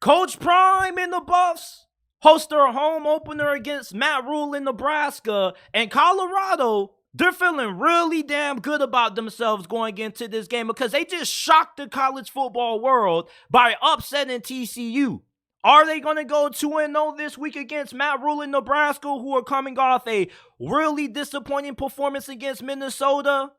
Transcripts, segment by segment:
Coach Prime and the Buffs host their home opener against Matt Rhule in Nebraska, and Colorado, they're feeling really damn good about themselves going into this game because they just shocked the college football world by upsetting TCU. Are they going to go 2-0 this week against Matt Rhule in Nebraska, who are coming off a really disappointing performance against Minnesota?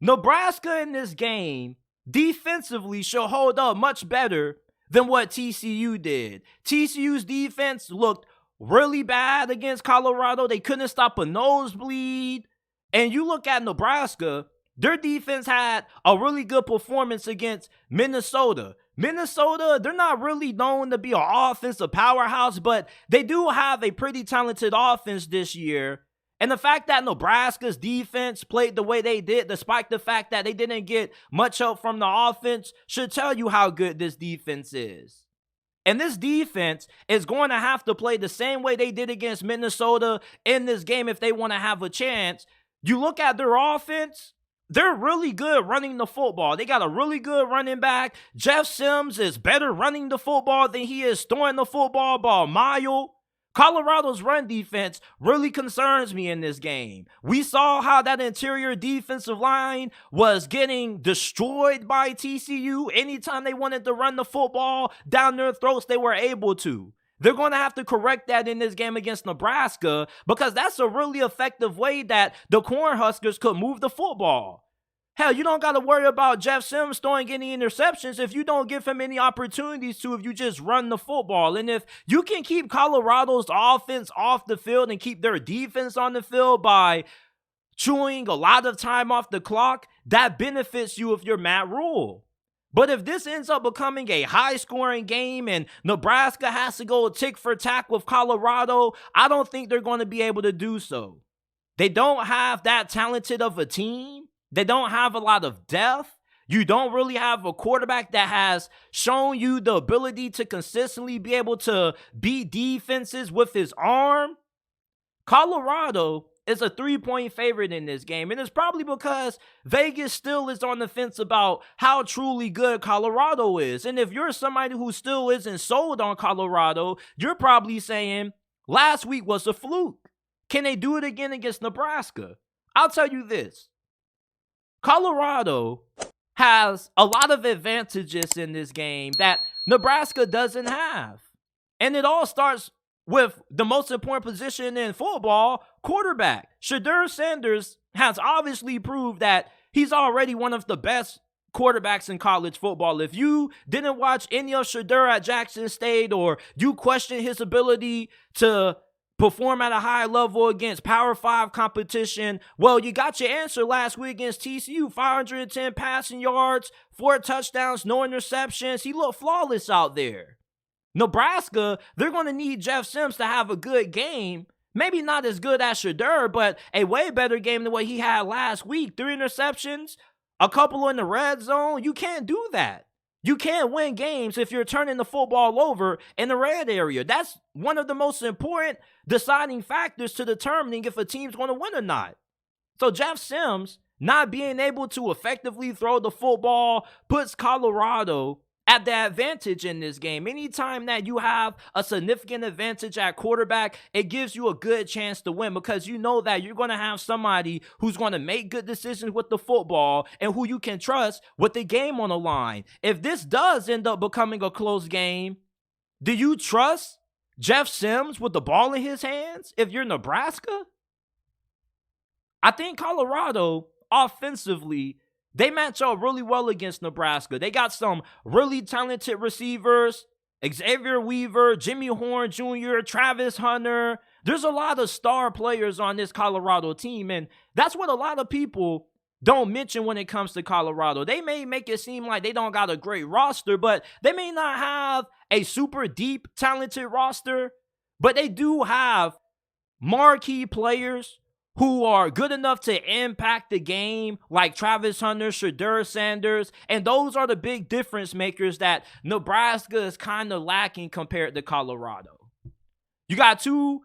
Nebraska in this game defensively should hold up much better than what TCU did. TCU's defense looked really bad against Colorado. They couldn't stop a nosebleed. And you look at Nebraska, their defense had a really good performance against Minnesota. Minnesota, they're not really known to be an offensive powerhouse, but they do have a pretty talented offense this year. And the fact that Nebraska's defense played the way they did, despite the fact that they didn't get much help from the offense, should tell you how good this defense is. And this defense is going to have to play the same way they did against Minnesota in this game if they want to have a chance. You look at their offense, they're really good running the football. They got a really good running back. Jeff Sims is better running the football than he is throwing the football by a mile. Colorado's run defense really concerns me in this game. We saw how that interior defensive line was getting destroyed by TCU. Anytime they wanted to run the football down their throats, they were able to. They're going to have to correct that in this game against Nebraska because that's a really effective way that the Cornhuskers could move the football. Hell, you don't got to worry about Jeff Sims throwing any interceptions if you don't give him any opportunities to, if you just run the football. And if you can keep Colorado's offense off the field and keep their defense on the field by chewing a lot of time off the clock, that benefits you if you're Matt Rhule. But if this ends up becoming a high-scoring game and Nebraska has to go tick for tack with Colorado, I don't think they're going to be able to do so. They don't have that talented of a team. They don't have a lot of depth. You don't really have a quarterback that has shown you the ability to consistently be able to beat defenses with his arm. Colorado is a 3-point favorite in this game, and it's probably because Vegas still is on the fence about how truly good Colorado is. And if you're somebody who still isn't sold on Colorado, you're probably saying, last week was a fluke. Can they do it again against Nebraska? I'll tell you this. Colorado has a lot of advantages in this game that Nebraska doesn't have. And it all starts with the most important position in football, quarterback. Deion Sanders has obviously proved that he's already one of the best quarterbacks in college football. If you didn't watch any of Shedeur at Jackson State, or you question his ability to perform at a high level against Power 5 competition, well, you got your answer last week against TCU. 510 passing yards, 4 touchdowns, no interceptions. He looked flawless out there. Nebraska, they're going to need Jeff Sims to have a good game. Maybe not as good as Shedeur, but a way better game than what he had last week. 3 interceptions, a couple in the red zone. You can't do that. You can't win games if you're turning the football over in the red area. That's one of the most important deciding factors to determining if a team's going to win or not. So Jeff Sims not being able to effectively throw the football puts Colorado at the advantage in this game. Anytime that you have a significant advantage at quarterback, it gives you a good chance to win because you know that you're going to have somebody who's going to make good decisions with the football and who you can trust with the game on the line. If this does end up becoming a close game, do you trust Jeff Sims with the ball in his hands if you're Nebraska? I think Colorado offensively, they match up really well against Nebraska. They got some really talented receivers, Xavier Weaver, Jimmy Horn Jr., Travis Hunter. There's a lot of star players on this Colorado team, and that's what a lot of people don't mention when it comes to Colorado. They may make it seem like they don't got a great roster, but they may not have a super deep, talented roster, but they do have marquee players who are good enough to impact the game, like Travis Hunter, Deion Sanders, and those are the big difference makers that Nebraska is kind of lacking compared to Colorado. You got 2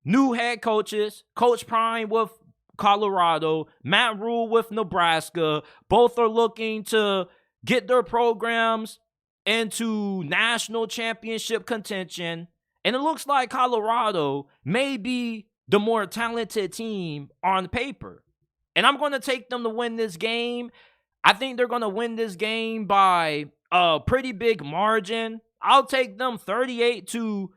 new head coaches, Coach Prime with Colorado, Matt Rhule with Nebraska. Both are looking to get their programs into national championship contention. And it looks like Colorado may be the more talented team on paper. And I'm going to take them to win this game. I think they're going to win this game by a pretty big margin. I'll take them 38-17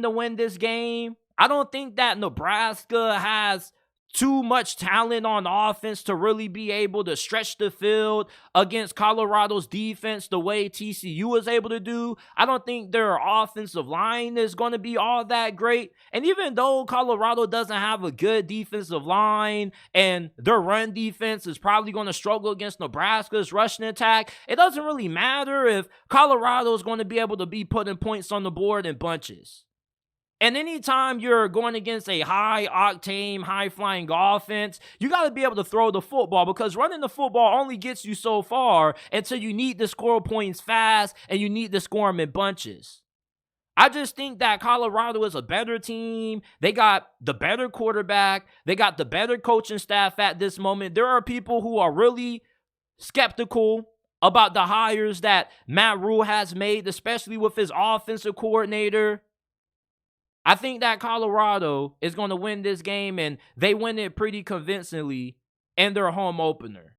to win this game. I don't think that Nebraska has too much talent on offense to really be able to stretch the field against Colorado's defense the way TCU was able to do. I don't think their offensive line is going to be all that great. And even though Colorado doesn't have a good defensive line and their run defense is probably going to struggle against Nebraska's rushing attack, it doesn't really matter if Colorado is going to be able to be putting points on the board in bunches. And anytime you're going against a high-octane, high-flying offense, you got to be able to throw the football, because running the football only gets you so far until you need to score points fast and you need to score them in bunches. I just think that Colorado is a better team. They got the better quarterback. They got the better coaching staff at this moment. There are people who are really skeptical about the hires that Matt Rhule has made, especially with his offensive coordinator. I think that Colorado is going to win this game, and they win it pretty convincingly in their home opener.